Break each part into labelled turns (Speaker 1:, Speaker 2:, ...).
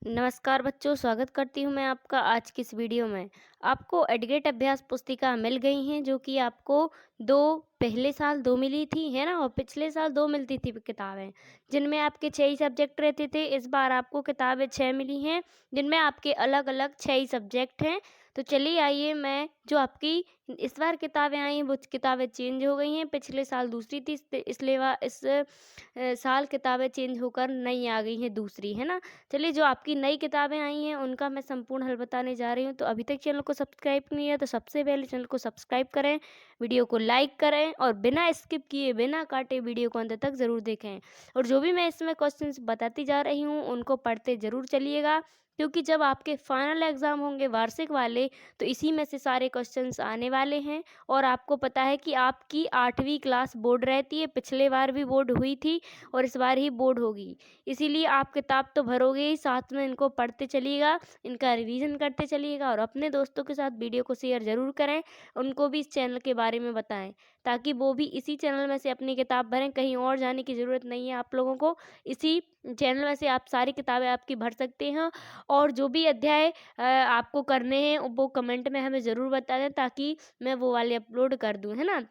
Speaker 1: नमस्कार बच्चों, स्वागत करती हूँ मैं आपका आज की इस वीडियो में। आपको एडगेट अभ्यास पुस्तिका मिल गई हैं जो कि आपको पहले साल 2 मिली थी, है ना? और पिछले साल 2 मिलती थी किताबें, जिनमें आपके 6 ही सब्जेक्ट रहते थे। इस बार आपको किताबें 6 मिली हैं, जिनमें आपके अलग-अलग 6 ही सब्जेक्ट हैं। तो चलिए आइए मैं जो आपकी इस बार किताबें आई हैं, वो किताबें चेंज हो गई हैं। पिछले साल दूसरी थी, इस साल किताबें चेंज होकर नई आ गई हैं दूसरी, है ना? चलिए जो आपकी नई किताबें आई हैं उनका मैं संपूर्ण हल बताने जा रही हूँ। तो अभी तक चैनल को सब्सक्राइब नहीं है तो सबसे पहले चैनल को सब्सक्राइब करें, वीडियो को लाइक करें और बिना स्किप किए बिना काटे वीडियो को अंत तक ज़रूर देखें। और जो भी मैं इसमें क्वेश्चंस बताती जा रही हूँ उनको पढ़ते ज़रूर चलिएगा, क्योंकि जब आपके फाइनल एग्ज़ाम होंगे वार्षिक वाले तो इसी में से सारे क्वेश्चंस आने वाले हैं। और आपको पता है कि आपकी 8वीं क्लास बोर्ड रहती है, पिछले बार भी बोर्ड हुई थी और इस बार ही बोर्ड होगी। इसीलिए आप किताब तो भरोगे ही, साथ में इनको पढ़ते चलिएगा, इनका रिवीजन करते चलिएगा और अपने दोस्तों के साथ वीडियो को शेयर ज़रूर करें, उनको भी इस चैनल के बारे में बताएं, ताकि वो भी इसी चैनल में से अपनी किताब भरें। कहीं और जाने की ज़रूरत नहीं है आप लोगों को, इसी चैनल में से आप सारी किताबें आपकी भर सकते हैं। और जो भी अध्याय आपको करने हैं वो कमेंट में हमें ज़रूर बता दें, ताकि मैं वो वाले अपलोड कर दूँ, है ना?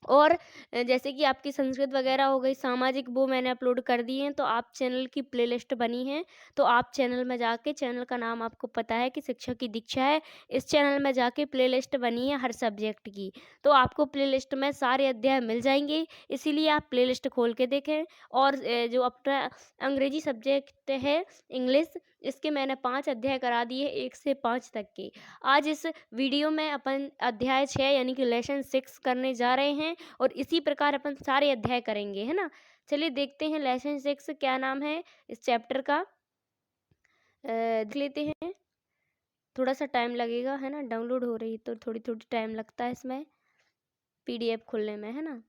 Speaker 1: और जैसे कि आपकी संस्कृत वगैरह हो गई, सामाजिक, वो मैंने अपलोड कर दी हैं। तो आप चैनल की प्लेलिस्ट बनी है, तो आप चैनल में जाके, चैनल का नाम आपको पता है कि शिक्षा की दीक्षा है, इस चैनल में जाके प्लेलिस्ट बनी है हर सब्जेक्ट की। तो आपको प्लेलिस्ट में सारे अध्याय मिल जाएंगे, इसीलिए आप प्लेलिस्ट खोल के देखें। और जो अपना अंग्रेजी सब्जेक्ट है, इंग्लिश, इसके मैंने 5 अध्याय करा दिए 1 से 5 तक के। आज इस वीडियो में अपन अध्याय 6 यानी कि लेसन 6 करने जा रहे हैं और इसी प्रकार अपन सारे अध्याय करेंगे, है ना? चलिए देखते हैं लेसन 6 क्या नाम है इस चैप्टर का। देख लेते हैं। थोड़ा सा टाइम लगेगा, है ना? डाउनलोड हो रही तो थोड़ी थोड़ी टाइम लगता है इसमें पीडीएफ खोलने में, है ना?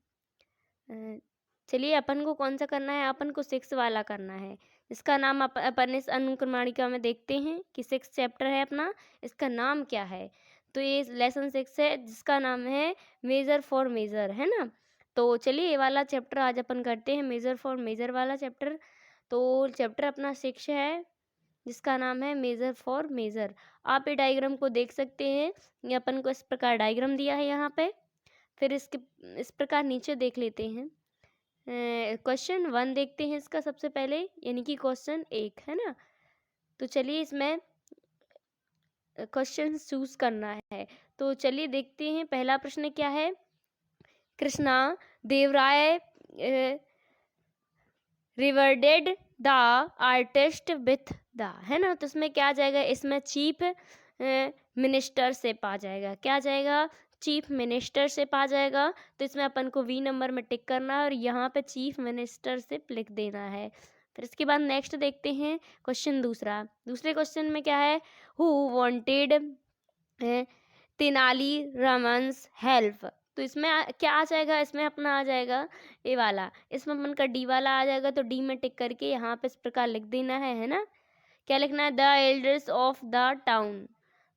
Speaker 1: चलिए अपन को कौन सा करना है, अपन को 6 वाला करना है। इसका नाम अपन इस अनुक्रमणिका में देखते हैं कि 6 चैप्टर है अपना, इसका नाम क्या है। तो ये लेसन 6 है जिसका नाम है मेजर फॉर मेजर, है ना? तो चलिए ये वाला चैप्टर आज अपन करते हैं, मेजर फॉर मेजर वाला चैप्टर। तो चैप्टर अपना 6 है जिसका नाम है मेजर फॉर मेजर। आप ये डायग्राम को देख सकते हैं, ये अपन को इस प्रकार डायग्राम दिया है यहाँ पे। फिर इसके इस प्रकार नीचे देख लेते हैं। क्वेश्चन 1 देखते हैं इसका सबसे पहले, यानी कि क्वेश्चन 1, है ना? तो चलिए इसमें क्वेश्चन चूज करना है। तो चलिए देखते हैं पहला प्रश्न क्या है। Krishna Devaraya rewarded the artist with the, है ना? तो इसमें क्या आ जाएगा, इसमें चीफ मिनिस्टरशिप आ जाएगा। क्या आ जाएगा? चीफ मिनिस्टरशिप आ जाएगा। तो इसमें अपन को वी नंबर में टिक करना है और यहाँ पे चीफ मिनिस्टरशिप लिख देना है। फिर इसके बाद नेक्स्ट देखते हैं क्वेश्चन दूसरा। दूसरे क्वेश्चन में क्या है, हु वांटेड तेनाली रामन्स हेल्प। तो इसमें क्या आ जाएगा, इसमें अपना आ जाएगा ए वाला, इसमें अपन का डी वाला आ जाएगा। तो डी में टिक करके यहाँ पे इस प्रकार लिख देना है ना? क्या लिखना है, the elders of the town.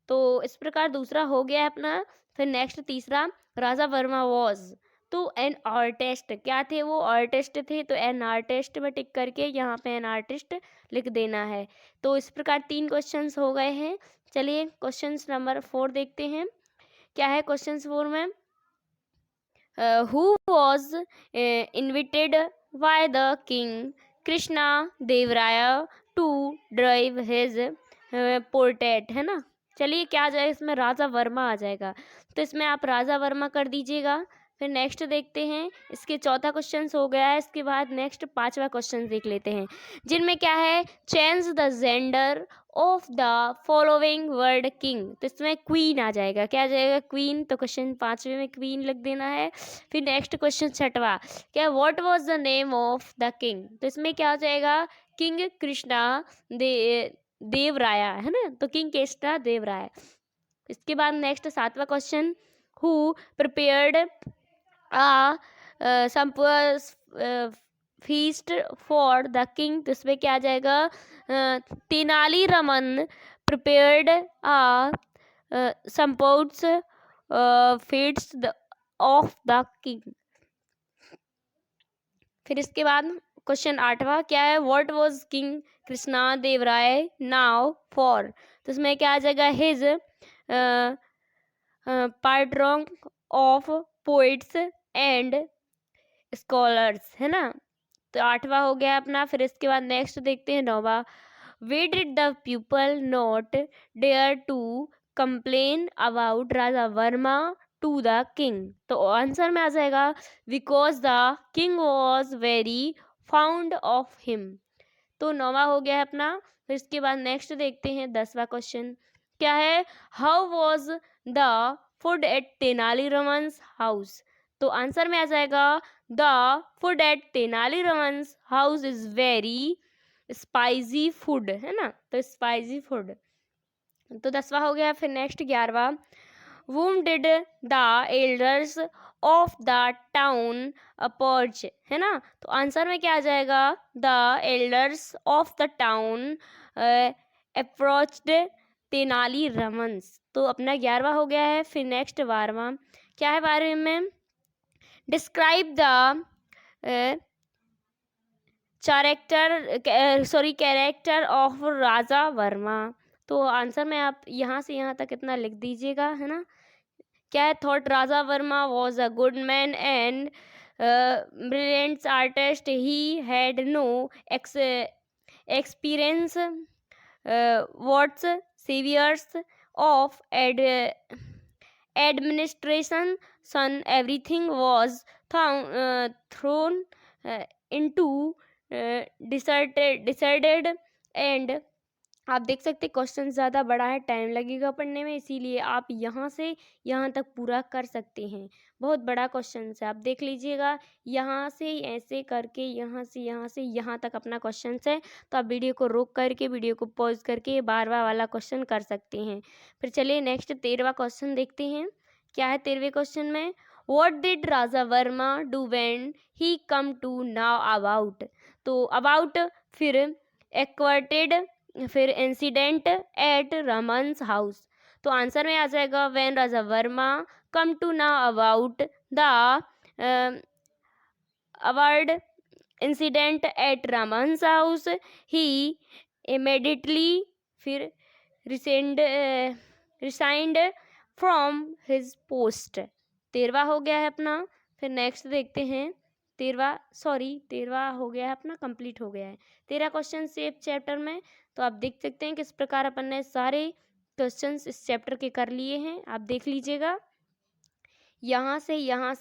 Speaker 1: तो इस प्रकार दूसरा हो गया है अपना। फिर नेक्स्ट तीसरा, राजा वर्मा वॉज तो एन आर्टिस्ट, क्या थे वो, आर्टिस्ट थे। तो एन आर्टिस्ट में टिक करके यहाँ पे एन आर्टिस्ट लिख देना है। तो इस प्रकार 3 क्वेश्चंस हो गए हैं। चलिए क्वेश्चन नंबर 4 देखते हैं। क्या है क्वेश्चन 4 में, who was invited by the king Krishna Devaraya to drive his portrait, है ना? चलिए क्या आ जाएगा इसमें, राजा वर्मा आ जाएगा। तो इसमें आप राजा वर्मा कर दीजिएगा। फिर नेक्स्ट देखते हैं, इसके चौथा क्वेश्चन हो गया है। इसके बाद नेक्स्ट 5वां क्वेश्चन देख लेते हैं, जिनमें क्या है, change the gender of the following word king. तो इसमें क्वीन आ जाएगा। क्या आ जाएगा, क्वीन। तो क्वेश्चन 5वें में क्वीन लिख देना है। फिर नेक्स्ट क्वेश्चन 6वां, क्या, what was the name of the king. तो इसमें क्या हो जाएगा, किंग कृष्णा देवराया, है ना? तो किंग कृष्णा देवराय। इसके बाद नेक्स्ट 7वां question, who prepared feast for the king. तो इसमें क्या आ जाएगा, Tenali Raman prepared sumptuous feeds of the king. फिर इसके बाद क्वेश्चन 8वां क्या है, what was king Krishna Deva Raya known for. तो इसमें क्या आ जाएगा, his patron of poets and scholars, है ना। तो 8वां हो गया अपना। फिर इसके बाद नेक्स्ट देखते हैं 9वां, why did the people not dare to complain about Raja Varma to the king. तो आंसर में आ जाएगा because the king was very fond of him. तो 9वां हो गया है अपना। फिर इसके बाद नेक्स्ट देखते हैं 10वां क्वेश्चन क्या है, how was the food at Tenaliraman's house. तो आंसर में आ जाएगा the food at Tenaliraman's house is very spicy food, है ना। तो स्पाइसी फूड। तो 10वां हो गया। फिर next 11वां, whom did the elders of the town approach, है ना। तो आंसर में क्या आ जाएगा, the elders of the town approached Tenali रमन्स। तो अपना 11वां हो गया है। फिर नेक्स्ट 12वां क्या है, 12वें में डिस्क्राइब द कैरेक्टर ऑफ राजा वर्मा। तो आंसर में आप यहाँ से यहाँ तक इतना लिख दीजिएगा, है ना। क्या है, thought Raja Varma was a good man and brilliant artist, he had no experience what's saviours of administration son, everything was thrown into decided and आप देख सकते क्वेश्चन ज़्यादा बड़ा है, टाइम लगेगा पढ़ने में, इसीलिए आप यहाँ से यहाँ तक पूरा कर सकते हैं। बहुत बड़ा क्वेश्चन है, आप देख लीजिएगा। यहाँ से ऐसे करके यहाँ से यहाँ तक अपना क्वेश्चन है। तो आप वीडियो को रोक करके, वीडियो को पॉज करके 12वां वाला क्वेश्चन कर सकते हैं। फिर चलिए नेक्स्ट 13वां क्वेश्चन देखते हैं। क्या है 13वें क्वेश्चन में, what did Raja Varma do when he come to know about. तो अबाउट फिर एक्वाटेड फिर इंसिडेंट एट रमन्स हाउस। तो आंसर में आ जाएगा when Raja Varma come to know about the award incident at Raman's house he immediately फिर रिसाइंड फ्रॉम हिज पोस्ट। 13वां हो गया है अपना। फिर नेक्स्ट देखते हैं 13वां हो गया है अपना, कंप्लीट हो गया है 13 क्वेश्चन सेफ चैप्टर में। तो आप देख सकते हैं किस प्रकार अपन ने सारे क्वेश्चंस इस चैप्टर के कर लिए हैं, आप देख लीजिएगा। यहाँ से यहाँ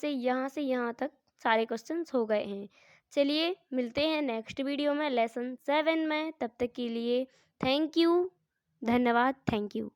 Speaker 1: तक सारे क्वेश्चंस हो गए हैं। चलिए मिलते हैं नेक्स्ट वीडियो में लेसन 7 में, तब तक के लिए थैंक यू, धन्यवाद, थैंक यू।